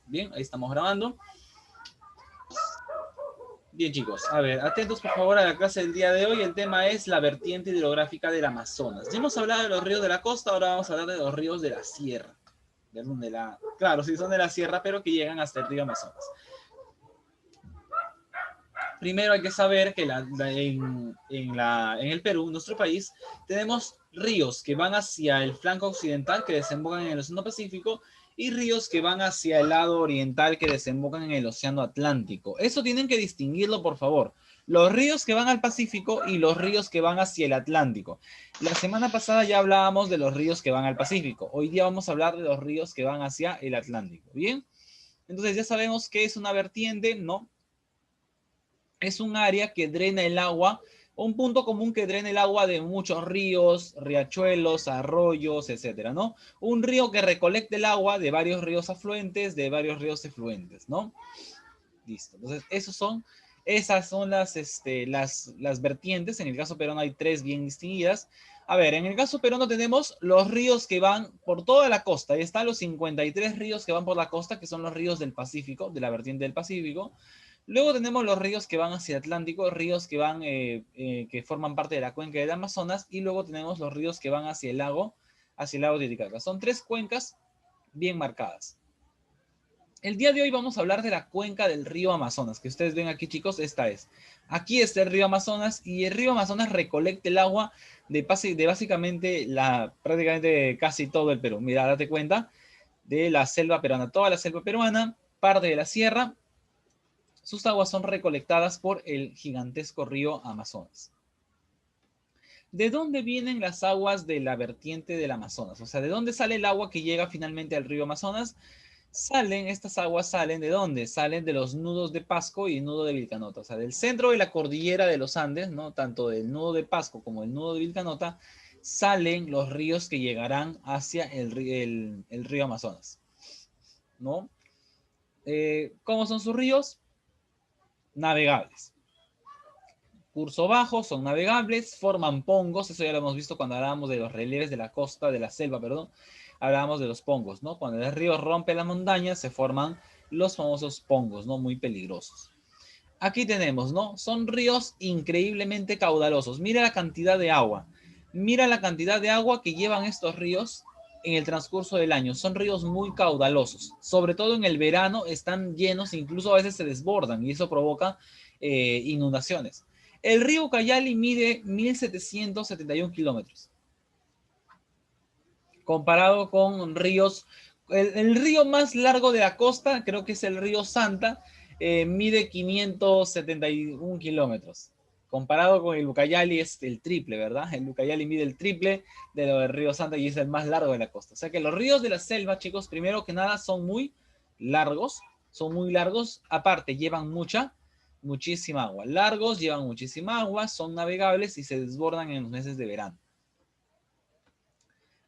Bien, ahí estamos grabando. Bien, chicos, a ver, atentos por favor a la clase del día de hoy. El tema es la vertiente hidrográfica del Amazonas. Ya hemos hablado de los ríos de la costa, ahora vamos a hablar de los ríos de la sierra. Claro, sí son de la sierra, pero que llegan hasta el río Amazonas. Primero hay que saber que en el Perú, nuestro país, tenemos ríos que van hacia el flanco occidental, que desembocan en el Océano Pacífico, y ríos que van hacia el lado oriental, que desembocan en el Océano Atlántico. Eso tienen que distinguirlo, por favor. Los ríos que van al Pacífico y los ríos que van hacia el Atlántico. La semana pasada ya hablábamos de los ríos que van al Pacífico. Hoy día vamos a hablar de los ríos que van hacia el Atlántico. ¿Bien? Entonces ya sabemos qué es una vertiente, ¿no? Es un área que drena el agua, un punto común que drena el agua de muchos ríos, riachuelos, arroyos, etcétera, ¿no? Un río que recolecta el agua de varios ríos afluentes, de varios ríos efluentes, ¿no? Listo. Entonces, esas son las vertientes. En el caso peruano hay tres bien distinguidas. A ver, en el caso peruano tenemos los ríos que van por toda la costa. Ahí están los 53 ríos que van por la costa, que son los ríos del Pacífico, de la vertiente del Pacífico. Luego tenemos los ríos que van hacia el Atlántico, ríos que van, que forman parte de la cuenca del Amazonas, y luego tenemos los ríos que van hacia el lago Titicaca. Son tres cuencas bien marcadas. El día de hoy vamos a hablar de la cuenca del río Amazonas, que ustedes ven aquí, chicos, esta es. Aquí está el río Amazonas, y el río Amazonas recolecta el agua de básicamente prácticamente casi todo el Perú. Mira, date cuenta de la selva peruana, toda la selva peruana, parte de la sierra. Sus aguas son recolectadas por el gigantesco río Amazonas. ¿De dónde vienen las aguas de la vertiente del Amazonas? O sea, ¿de dónde sale el agua que llega finalmente al río Amazonas? Estas aguas salen ¿de dónde? Salen de los nudos de Pasco y el nudo de Vilcanota. O sea, del centro de la cordillera de los Andes, ¿no? Tanto del nudo de Pasco como del nudo de Vilcanota, salen los ríos que llegarán hacia el río Amazonas, ¿no? ¿Cómo son sus ríos? Navegables. Curso bajo, son navegables, forman pongos, eso ya lo hemos visto cuando hablábamos de los relieves de la costa, de la selva, perdón, hablábamos de los pongos, ¿no? Cuando el río rompe la montaña se forman los famosos pongos, ¿no? Muy peligrosos. Aquí tenemos, ¿no? Son ríos increíblemente caudalosos. Mira la cantidad de agua. Mira la cantidad de agua que llevan estos ríos en el transcurso del año. Son ríos muy caudalosos. Sobre todo en el verano están llenos, incluso a veces se desbordan y eso provoca inundaciones. El río Ucayali mide 1.771 kilómetros. Comparado con ríos, el río más largo de la costa, creo que es el río Santa, mide 571 kilómetros. Comparado con el Ucayali es el triple, ¿verdad? El Ucayali mide el triple de lo del río Santa y es el más largo de la costa. O sea que los ríos de la selva, chicos, primero que nada son muy largos, aparte llevan muchísima agua. Largos, llevan muchísima agua, son navegables y se desbordan en los meses de verano.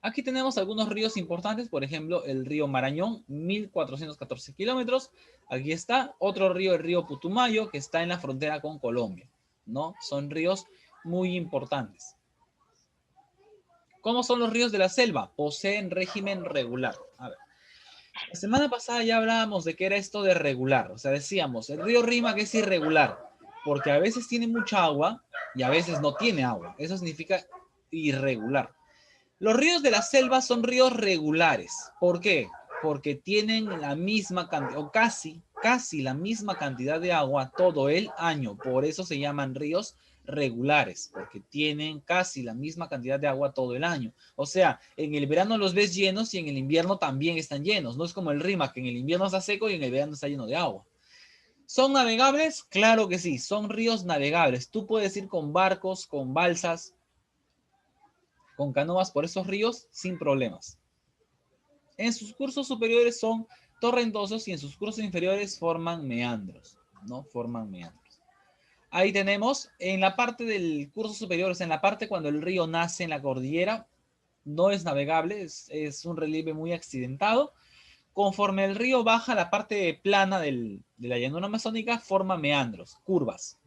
Aquí tenemos algunos ríos importantes, por ejemplo, el río Marañón, 1.414 kilómetros. Aquí está otro río, el río Putumayo, que está en la frontera con Colombia, ¿no? Son ríos muy importantes. ¿Cómo son los ríos de la selva? Poseen régimen regular. A ver, la semana pasada ya hablábamos de qué era esto de regular. O sea, decíamos, el río Rímac es irregular, porque a veces tiene mucha agua y a veces no tiene agua. Eso significa irregular. Los ríos de la selva son ríos regulares. ¿Por qué? Porque tienen la misma cantidad, o casi la misma cantidad de agua todo el año. Por eso se llaman ríos regulares, porque tienen casi la misma cantidad de agua todo el año. O sea, en el verano los ves llenos y en el invierno también están llenos. No es como el Rímac, que en el invierno está seco y en el verano está lleno de agua. ¿Son navegables? Claro que sí, son ríos navegables. Tú puedes ir con barcos, con balsas, con canoas por esos ríos sin problemas. En sus cursos superiores son torrentosos y en sus cursos inferiores forman meandros, ¿no? Forman meandros. Ahí tenemos en la parte del curso superior, o sea, en la parte cuando el río nace en la cordillera, no es navegable, es un relieve muy accidentado. Conforme el río baja, la parte plana de la llanura amazónica forma meandros, curvas.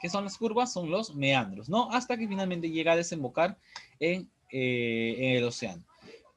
¿Qué son las curvas? Son los meandros, ¿no? Hasta que finalmente llega a desembocar en el océano.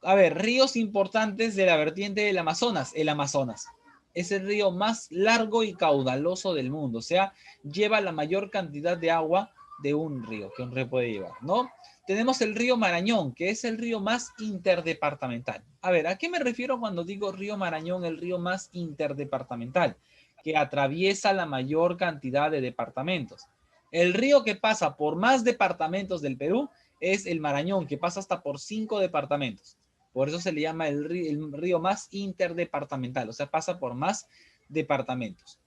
A ver, ríos importantes de la vertiente del Amazonas. El Amazonas es el río más largo y caudaloso del mundo. O sea, lleva la mayor cantidad de agua de un río que un río puede llevar, ¿no? Tenemos el río Marañón, que es el río más interdepartamental. A ver, ¿a qué me refiero cuando digo río Marañón, el río más interdepartamental? Que atraviesa la mayor cantidad de departamentos. El río que pasa por más departamentos del Perú es el Marañón, que pasa hasta por 5 departamentos. Por eso se le llama el río más interdepartamental, o sea, pasa por más departamentos.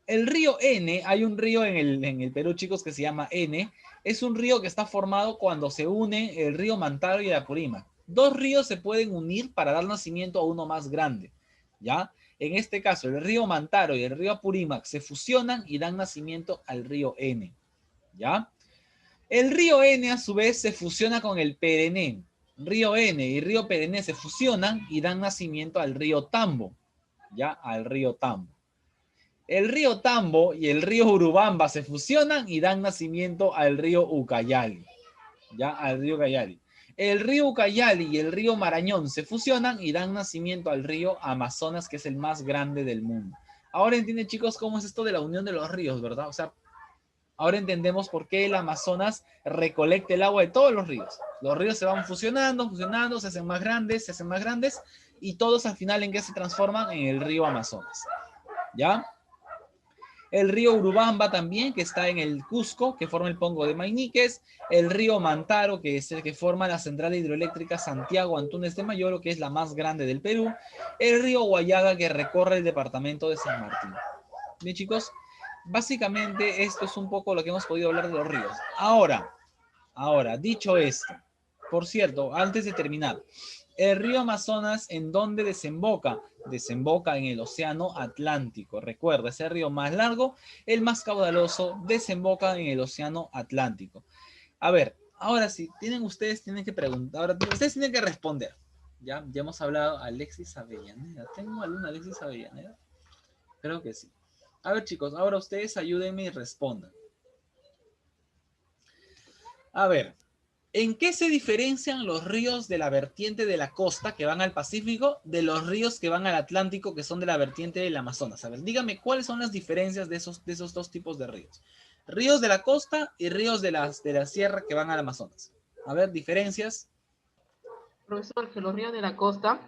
El río N, hay un río en el Perú, chicos, que se llama N. Es un río que está formado cuando se une el río Mantaro y el Apurímac. Dos ríos se pueden unir para dar nacimiento a uno más grande, ¿ya? En este caso, el río Mantaro y el río Apurímac se fusionan y dan nacimiento al río N, ¿ya? El río N, a su vez, se fusiona con el Perené. Río N y río Perené se fusionan y dan nacimiento al río Tambo, ¿ya? Al río Tambo. El río Tambo y el río Urubamba se fusionan y dan nacimiento al río Ucayali, ¿ya? Al río Ucayali. El río Ucayali y el río Marañón se fusionan y dan nacimiento al río Amazonas, que es el más grande del mundo. Ahora entienden, chicos, cómo es esto de la unión de los ríos, ¿verdad? O sea, ahora entendemos por qué el Amazonas recolecta el agua de todos los ríos. Los ríos se van fusionando, se hacen más grandes, y todos al final en qué se transforman en el río Amazonas, ¿ya? El río Urubamba también, que está en el Cusco, que forma el Pongo de Mainiques. El río Mantaro, que es el que forma la central hidroeléctrica Santiago Antúnez de Mayoro, que es la más grande del Perú. El río Guayaga, que recorre el departamento de San Martín. Bien, chicos, básicamente esto es un poco lo que hemos podido hablar de los ríos. Ahora, dicho esto, por cierto, antes de terminar, el río Amazonas, ¿en dónde desemboca? Desemboca en el Océano Atlántico. Recuerda, ese río más largo, el más caudaloso, desemboca en el Océano Atlántico. A ver, ahora sí, tienen que preguntar, ahora ustedes tienen que responder. Ya hemos hablado. Alexis Avellaneda. ¿Tengo alguna Alexis Avellaneda? Creo que sí. A ver, chicos, ahora ustedes ayúdenme y respondan. A ver, ¿en qué se diferencian los ríos de la vertiente de la costa que van al Pacífico de los ríos que van al Atlántico que son de la vertiente del Amazonas? A ver, dígame cuáles son las diferencias de esos dos tipos de ríos. Ríos de la costa y ríos de la sierra que van al Amazonas. A ver, diferencias. Profesor, que los ríos de la costa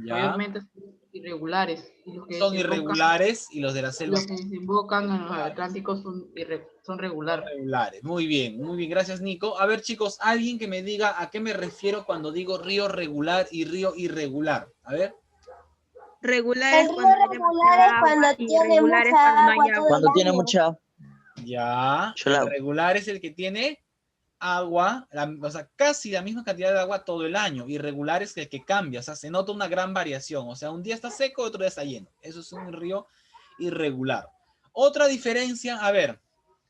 Ya. mayormente son irregulares. Y los que son irregulares y los de la selva. Los que desembocan en los Atlánticos son regulares. Muy bien, gracias Nico. A ver chicos, alguien que me diga a qué me refiero cuando digo río regular y río irregular. A ver. Regular es cuando tiene mucha agua. Cuando tiene mucha agua. Ya. El regular es el que tiene agua, o sea, casi la misma cantidad de agua todo el año. Irregular es el que cambia, o sea, se nota una gran variación. O sea, un día está seco, otro día está lleno. Eso es un río irregular. Otra diferencia, a ver,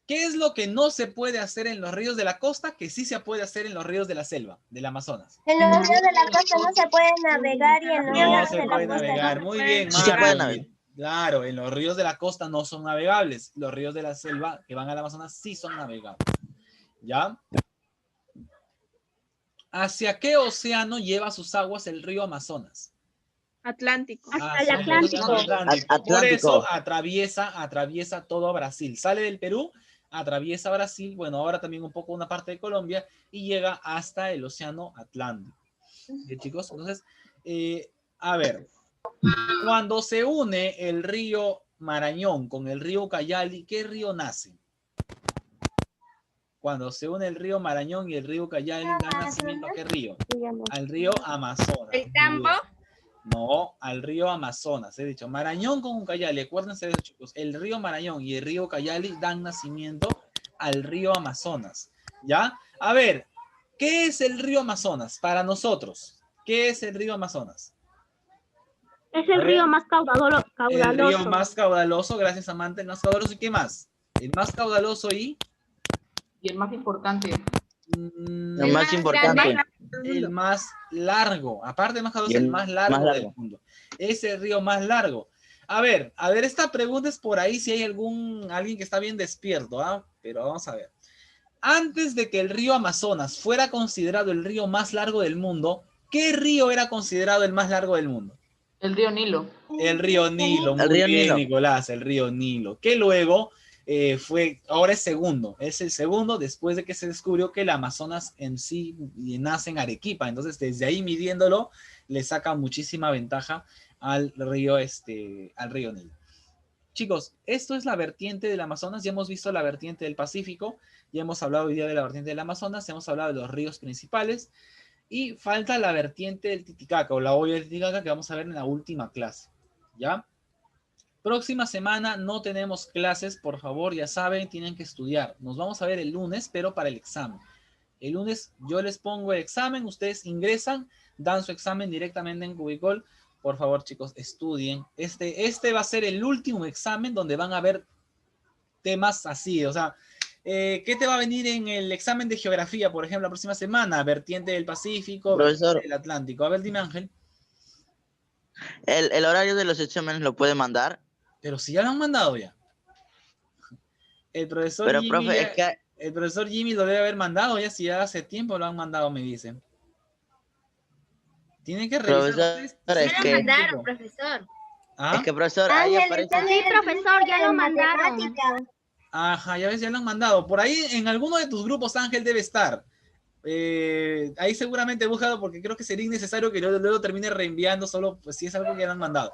¿qué es lo que no se puede hacer en los ríos de la costa que sí se puede hacer en los ríos de la selva, del Amazonas? En los ríos de la costa no se puede navegar y en los ríos de la costa navegar. Muy bien, sí se puede navegar. Claro, en los ríos de la costa no son navegables. Los ríos de la selva que van al Amazonas sí son navegables. ¿Ya? ¿Hacia qué océano lleva sus aguas el río Amazonas? Atlántico. Hasta el Atlántico. Por eso atraviesa todo Brasil. Sale del Perú, atraviesa Brasil, bueno, ahora también un poco una parte de Colombia y llega hasta el océano Atlántico. Bien, chicos, entonces, a ver, cuando se une el río Marañón con el río Ucayali, ¿qué río nace? Cuando se une el río Marañón y el río Ucayali, ¿da nacimiento a qué río? Al río Amazonas. ¿El Tambo? No, al río Amazonas, he dicho. Marañón con Ucayali, acuérdense de eso, chicos. El río Marañón y el río Ucayali dan nacimiento al río Amazonas. ¿Ya? A ver, ¿qué es el río Amazonas para nosotros? ¿Qué es el río Amazonas? Es el río más caudaloso. El río más caudaloso, gracias Amante, el más caudaloso. ¿Y qué más? El más caudaloso y el más importante. El más importante. El más largo. Aparte de más caudaloso, el más largo del mundo. Es el río más largo. A ver, esta pregunta es por ahí si hay alguien que está bien despierto, ¿ah? Pero vamos a ver. Antes de que el río Amazonas fuera considerado el río más largo del mundo, ¿Qué río era considerado el más largo del mundo? El río Nilo. El río Nilo, muy El río bien, Nilo. Nicolás, el río Nilo, que luego ahora es segundo, es el segundo después de que se descubrió que el Amazonas en sí nace en Arequipa, entonces desde ahí midiéndolo le saca muchísima ventaja al río Nilo. Chicos, esto es la vertiente del Amazonas, ya hemos visto la vertiente del Pacífico, ya hemos hablado hoy día de la vertiente del Amazonas, ya hemos hablado de los ríos principales, y falta la vertiente del Titicaca, o la olla del Titicaca, que vamos a ver en la última clase, ¿ya? Próxima semana no tenemos clases, por favor, ya saben, tienen que estudiar. Nos vamos a ver el lunes, pero para el examen. El lunes yo les pongo el examen, ustedes ingresan, dan su examen directamente en Cubicol. Por favor, chicos, estudien. Este va a ser el último examen donde van a ver temas así, o sea, ¿qué te va a venir en el examen de geografía, por ejemplo, la próxima semana? Vertiente del Pacífico, Profesor. vertiente del Atlántico. A ver, dime, Ángel. El horario de los exámenes lo puede mandar. Pero si ya lo han mandado ya. El profesor Pero, Jimmy profe, ya- es que el profesor Jimmy lo debe haber mandado ya, si ya hace tiempo lo han mandado, me dicen. Tienen que revisar Profesor, ustedes. es Sí, Ya lo que- mandaron, profesor. ¿Ah? Es que, profesor, ahí Ángel, aparece. está en Sí, el profesor, ya grupo lo de mandaron. matemática. Ajá, ya ves, ya lo han mandado. Por ahí en alguno de tus grupos Ángel debe estar. Ahí seguramente he buscado porque creo que sería innecesario que luego termine reenviando solo pues, si es algo que ya lo han mandado.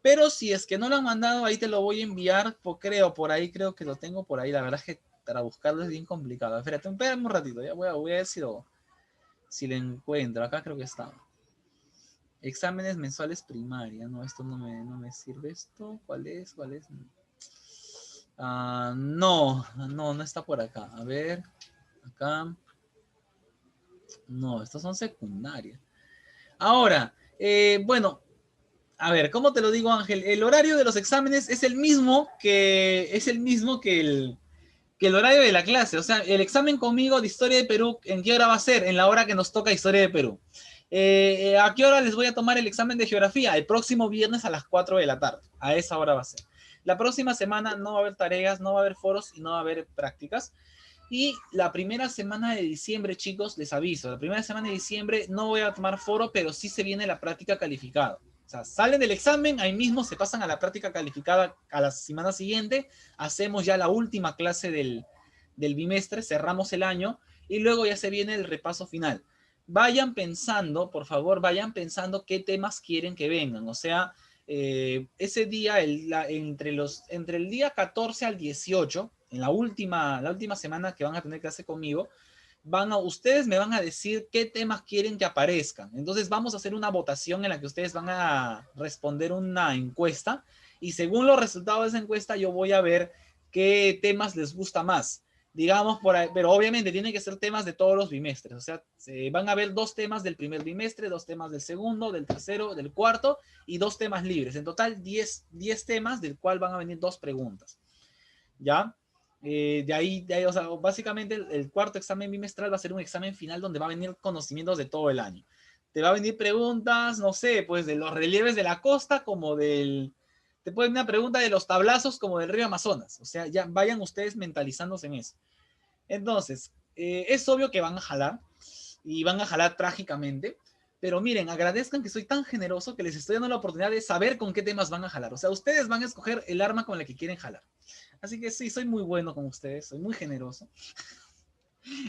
Pero si es que no lo han mandado, ahí te lo voy a enviar, por ahí creo que lo tengo por ahí. La verdad es que para buscarlo es bien complicado. Espérate, espérame un ratito, ya voy a ver si lo encuentro. Acá creo que está. Exámenes mensuales primaria. No, esto no me sirve. ¿Esto? ¿Cuál es? No está por acá. A ver, acá. No, estos son secundarias. Ahora, bueno, a ver, ¿cómo te lo digo, Ángel? El horario de los exámenes es el mismo que el horario de la clase. O sea, el examen conmigo de Historia de Perú, ¿en qué hora va a ser? En la hora que nos toca Historia de Perú. ¿A qué hora les voy a tomar el examen de Geografía? El próximo viernes a las 4 de la tarde. A esa hora va a ser. La próxima semana no va a haber tareas, no va a haber foros y no va a haber prácticas. Y la primera semana de diciembre, chicos, les aviso, la primera semana de diciembre no voy a tomar foro, pero sí se viene la práctica calificada. O sea, salen del examen, ahí mismo se pasan a la práctica calificada a la semana siguiente, hacemos ya la última clase del bimestre, cerramos el año y luego ya se viene el repaso final. Vayan pensando, por favor, vayan pensando qué temas quieren que vengan. O sea, ese día, entre el día 14 al 18, en la última semana que van a tener clase conmigo, ustedes me van a decir qué temas quieren que aparezcan. Entonces vamos a hacer una votación en la que ustedes van a responder una encuesta y según los resultados de esa encuesta yo voy a ver qué temas les gusta más. Digamos, por ahí, pero obviamente tienen que ser temas de todos los bimestres. O sea, van a haber 2 temas del primer bimestre, 2 temas del segundo, del tercero, del cuarto y 2 temas libres. En total, 10 temas, del cual van a venir 2 preguntas. ¿Ya? De ahí, o sea, básicamente el cuarto examen bimestral va a ser un examen final donde va a venir conocimientos de todo el año. Te va a venir preguntas, no sé, pues de los relieves de la costa como te puede venir una pregunta de los tablazos como del río Amazonas. O sea, ya vayan ustedes mentalizándose en eso. Entonces, es obvio que van a jalar y van a jalar trágicamente. Pero miren, agradezcan que soy tan generoso que les estoy dando la oportunidad de saber con qué temas van a jalar. O sea, ustedes van a escoger el arma con la que quieren jalar. Así que sí, soy muy bueno con ustedes, soy muy generoso.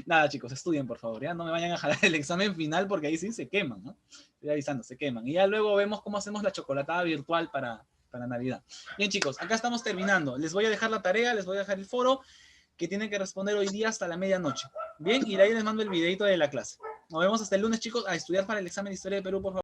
Nada, chicos, estudien, por favor, ya no me vayan a jalar el examen final porque ahí sí se queman, ¿no? Estoy avisando, se queman. Y ya luego vemos cómo hacemos la chocolatada virtual para Navidad. Bien, chicos, acá estamos terminando. Les voy a dejar la tarea, les voy a dejar el foro que tienen que responder hoy día hasta la medianoche. Bien, y de ahí les mando el videito de la clase. Nos vemos hasta el lunes, chicos, a estudiar para el examen de Historia de Perú, por favor.